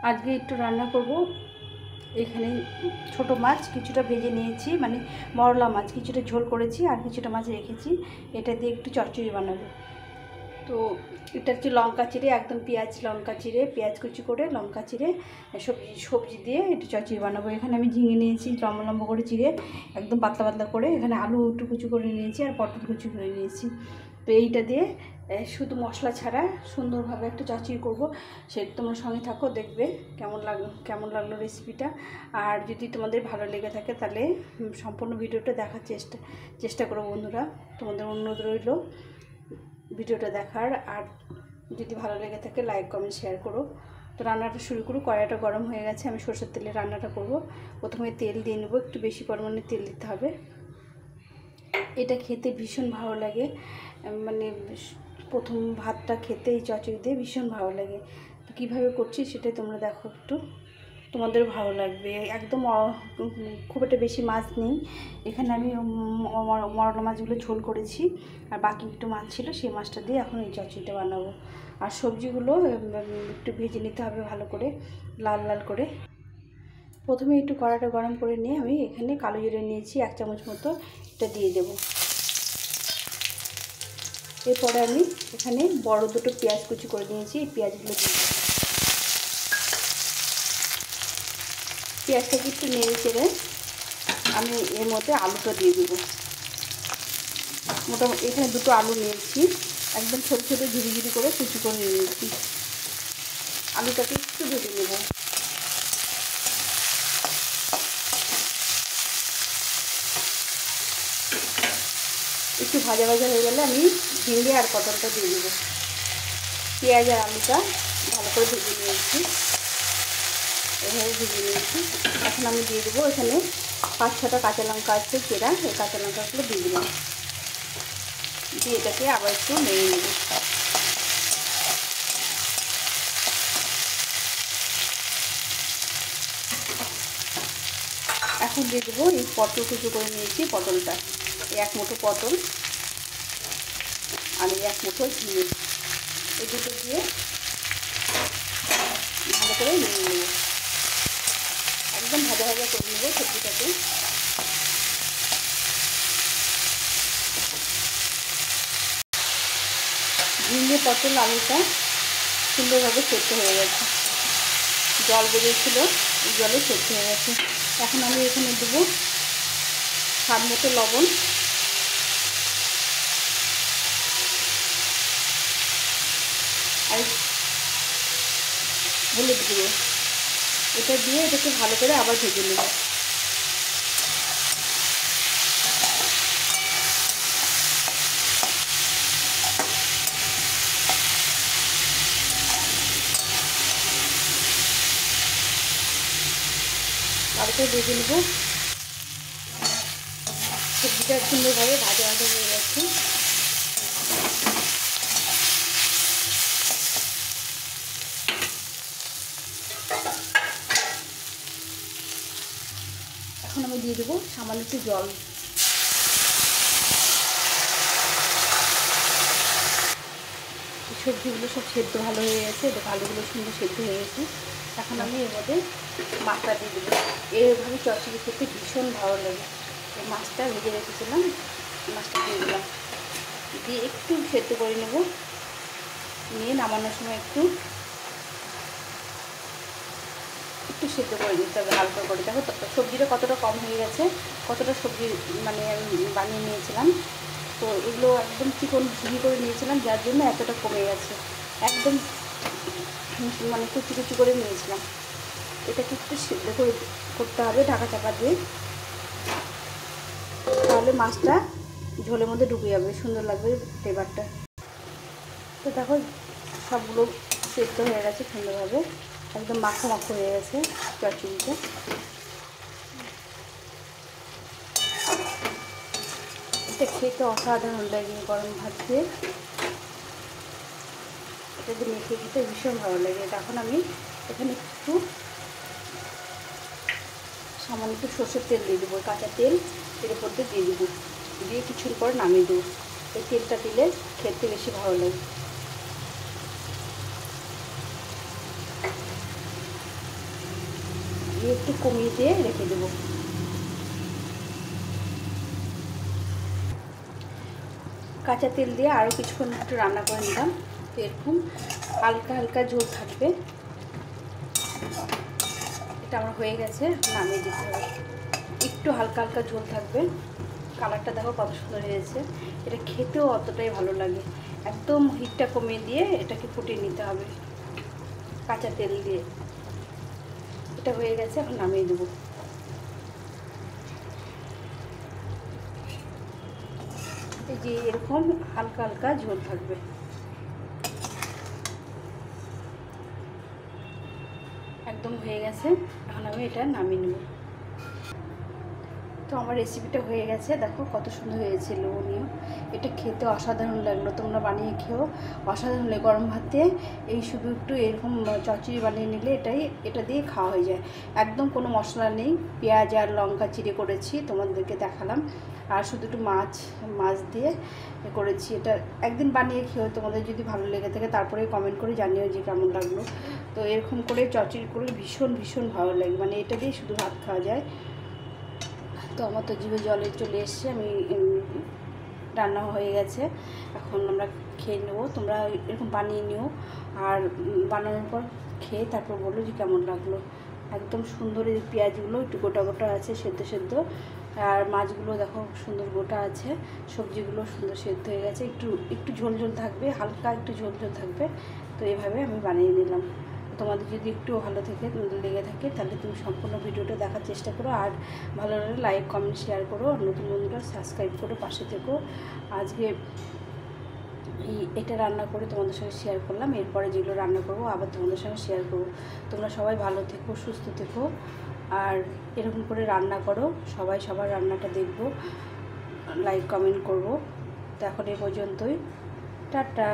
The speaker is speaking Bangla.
আজকে একটু রান্না করব। এখানে ছোট মাছ কিছুটা ভেজে নিয়েছি, মানে মরলা মাছ কিছুটা ঝোল করেছি, আর কিছুটা মাছ রেখেছি। এটা দিয়ে একটু চচ্চড়ি বানাবো। তো এটা হচ্ছে লঙ্কা চিড়ে, একদম পেঁয়াজ লঙ্কা চিড়ে, পেঁয়াজ কুচি করে লঙ্কা চিড়ে সবজি দিয়ে একটু চচ্চড়ি বানাবো। এখানে আমি ঝিঙে নিয়েছি লম্বা লম্বা করে চিড়ে, একদম পাতলা পাতলা করে। এখানে আলু একটু কুচি করে নিয়েছি, আর পটল কুচি করে নিয়েছি। তো এইটা দিয়ে শুধু মশলা ছাড়া সুন্দরভাবে একটা চচ্চড়ি করবো। সেটা তোমার সঙ্গে থাকো, দেখবে কেমন লাগলো রেসিপিটা। আর যদি তোমাদের ভালো লেগে থাকে তাহলে সম্পূর্ণ ভিডিওটা দেখার চেষ্টা করো বন্ধুরা। তোমাদের অনুরোধ রইল ভিডিওটা দেখার। আর যদি ভালো লেগে থাকে লাইক কমেন্ট শেয়ার করো। তো রান্নাটা শুরু করো। কড়াইটা গরম হয়ে গেছে, আমি সরষের তেলে রান্নাটা করব। প্রথমে তেল দিয়ে নেবো, একটু বেশি পরিমাণে তেল দিতে হবে। এটা খেতে ভীষণ ভালো লাগে, মানে প্রথম ভাতটা খেতে এই চচ্চড়ি দিয়ে ভীষণ ভালো লাগে। তো কীভাবে করছি সেটাই তোমরা দেখো, একটু তোমাদের ভালো লাগবে। একদম খুব একটা বেশি মাছ নেই এখানে। আমি মরলা মাছগুলো ঝোল করেছি, আর বাকি একটু মাছ ছিল, সেই মাছটা দিয়ে এখন এই চচ্চড়িটা বানাবো। আর সবজিগুলো একটু ভেজে নিতে হবে ভালো করে, লাল লাল করে। প্রথমে একটু কড়াটা গরম করে নিয়ে আমি এখানে কালো জিরে নিয়েছি 1 চামচ মতো, এটা দিয়ে দেব। এরপরে আমি এখানে বড় দুটো পেঁয়াজ কুচি করে নিয়েছি, এই পেঁয়াজগুলো দিয়ে দেবো। পেঁয়াজটাকে একটু নেড়ে চেড়ে আমি এর মধ্যে আলুটা দিয়ে দেবো। মোটামুটি এখানে দুটো আলু নিয়েছি, একদম ছোটো ছোটো ঝুড়ি ঝুড়ি করে কুচি করে নিয়েছি। আলুটাকে একটু ভেজে নেব। একটু ভাজা ভাজা হয়ে গেলে আমি ঝিঙে আর পটলটা দিয়ে দেবো। পেঁয়াজ আর আলুটা ভালো করে ভেজে নিয়েছি, এভাবে ভেজে নিয়েছি। এখন আমি দিয়ে দেবো এখানে 5-6টা কাঁচা লঙ্কা আছে চেরা, এই কাঁচা লঙ্কাগুলো দিয়ে দিলাম। দিয়ে এটাকে আবার একটু নেড়ে নেব। এখন দিয়ে দেবো এই পটল কুচো করে নিয়েছি, পটলটা, এই 1 মুঠো পটল আর এই 1 মুঠো ঝিঙে, এই দুটো দিয়ে ভালো করে নিয়ে নেব। একদম ভাজা ভাজা করে নেব সবজিটাকে। ঝিঙে পটল আলুটা সুন্দরভাবে সেদ্ধ হয়ে গেছে, জল বেরিয়েছিল, জলে সেদ্ধ হয়ে গেছে। এখন আমি এখানে দেবো স্বাদ মতো লবণ, আর হলুদ গুঁড়ো। এটা দিয়ে এটাকে ভালো করে আবার ভেজে নেব। ভালো করে ভেজে নেব। সবজিটা সুন্দরভাবে ভাজা ভাজা হয়ে গেছে। এখন আমি দিয়ে দেবো সামান্য একটু জল। সবজিগুলো সব সেদ্ধ ভালো হয়ে গেছে, দেখো আলুগুলো সুন্দর সেদ্ধ হয়ে গেছে। এখন আমি এর মধ্যে মাছটা দিয়ে দেবো। এইভাবে চচ্চড়ি খেতে ভীষণ ভালো লাগে। এই মাছটা ভেজে রেখেছিলাম, মাছটা দিয়ে দিলাম, দিয়ে একটু সেদ্ধ করে নেব। নিয়ে নামানোর সময় একটু সেদ্ধ করে দিতে হবে হালকা করে। দেখো সবজিটা কতটা কম হয়ে গেছে, কতটা সবজি মানে আমি বানিয়ে নিয়েছিলাম। তো এগুলো একদম চিকন ঝুড়ি করে নিয়েছিলাম, যার জন্য এতটা কমে গেছে। একদম মানে কুচি কুচি করে নিয়েছিলাম। এটাকে একটু সেদ্ধ করতে হবে ঢাকা চাপা দিয়ে, তাহলে মাছটা ঝোলের মধ্যে ঢুকে যাবে, সুন্দর লাগবে ফ্লেভারটা। তো দেখো সবগুলো সেদ্ধ হয়ে গেছে সুন্দরভাবে, একদম মাখো মাখো হয়ে গেছে চচ্চড়িটা। এটা খেতে অসাধারণ লাগে গরম ভাত দিয়ে, এটা দিয়ে মেখে খেতে ভীষণ ভালো লাগে। এখন আমি এখানে একটু সামান্য একটু সর্ষের তেল দিয়ে দেবো, কাঁচা তেল এর উপর দিয়ে দেবো, দিয়ে কিছুর পর নামিয়ে দেবো। এই তেলটা দিলে খেতে বেশি ভালো লাগে। দিয়ে একটু কমিয়ে দিয়ে রেখে দেবো। কাঁচা তেল দিয়ে আরও কিছুক্ষণ একটু রান্না করে নিলাম। তো এরকম হালকা হালকা ঝোল থাকবে। এটা আমার হয়ে গেছে, নামিয়ে দিতে হবে। একটু হালকা হালকা ঝোল থাকবে। কালারটা দেখো কত সুন্দর হয়েছে। এটা খেতেও অতটাই ভালো লাগে। একদম হিটটা কমিয়ে দিয়ে এটাকে ফুটিয়ে নিতে হবে কাঁচা তেল দিয়ে। এটা হয়ে গেছে, এখন নামিয়ে দেবো। এই যে এরকম হালকা হালকা ঝোল থাকবে। একদম হয়ে গেছে, এখন আমি এটা নামিয়ে নেব। তো আমার রেসিপিটা হয়ে গেছে, দেখো কত সুন্দর হয়েছে, লোভনীয়। এটা খেতে অসাধারণ লাগলো, তোমরা বানিয়ে খেও, অসাধারণ লাগে। গরম ভাতে এই শুধু একটু এরকম চচ্চড়ি বানিয়ে নিলে এটা দিয়ে খাওয়া হয়ে যায়। একদম কোনো মশলা নেই, পেঁয়াজ আর লঙ্কা চিড়ে করেছি, তোমাদেরকে দেখালাম। আর শুধু একটু মাছ দিয়ে করেছি। এটা একদিন বানিয়ে খেও, তোমাদের যদি ভালো লেগে থাকে তারপরে কমেন্ট করে জানিও যে কেমন লাগলো। তো এরকম করে চচ্চড়ি করে ভীষণ ভীষণ ভালো লাগে, মানে এটা দিয়ে শুধু ভাত খাওয়া যায়। তো আমার তো জিভে জলে চলে এসছে, আমি রান্না হয়ে গেছে, এখন আমরা খেয়ে নেবো। তোমরা এরকম বানিয়ে নিও, আর বানানোর পর খেয়ে তারপর বলো যে কেমন লাগলো। একদম সুন্দর, এই পেঁয়াজগুলো একটু গোটা গোটা আছে, সেদ্ধ সেদ্ধ, আর মাছগুলো দেখো সুন্দর গোটা আছে, সবজিগুলো সুন্দর সেদ্ধ হয়ে গেছে। একটু একটু ঝোল ঝোল থাকবে, হালকা একটু ঝোল ঝোল থাকবে। তো এভাবে আমি বানিয়ে নিলাম। তোমাদের যদি একটু ভালো লেগে থাকে তাহলে তুমি সম্পূর্ণ ভিডিওটা দেখার চেষ্টা করো, আর ভালো লাগলে লাইক কমেন্ট শেয়ার করো, নতুন বন্ধুরা সাবস্ক্রাইব করো, পাশে থেকো। আজকে এটা রান্না করে তোমাদের সঙ্গে শেয়ার করলাম, এরপরে যেগুলো রান্না করবো আবার তোমাদের সঙ্গে শেয়ার করবো। তোমরা সবাই ভালো থেকো, সুস্থ থেকো, আর এরকম করে রান্না করো। সবাই সবার রান্নাটা দেখবো, লাইক কমেন্ট করবো। তো এখন এই পর্যন্তই, টাটা।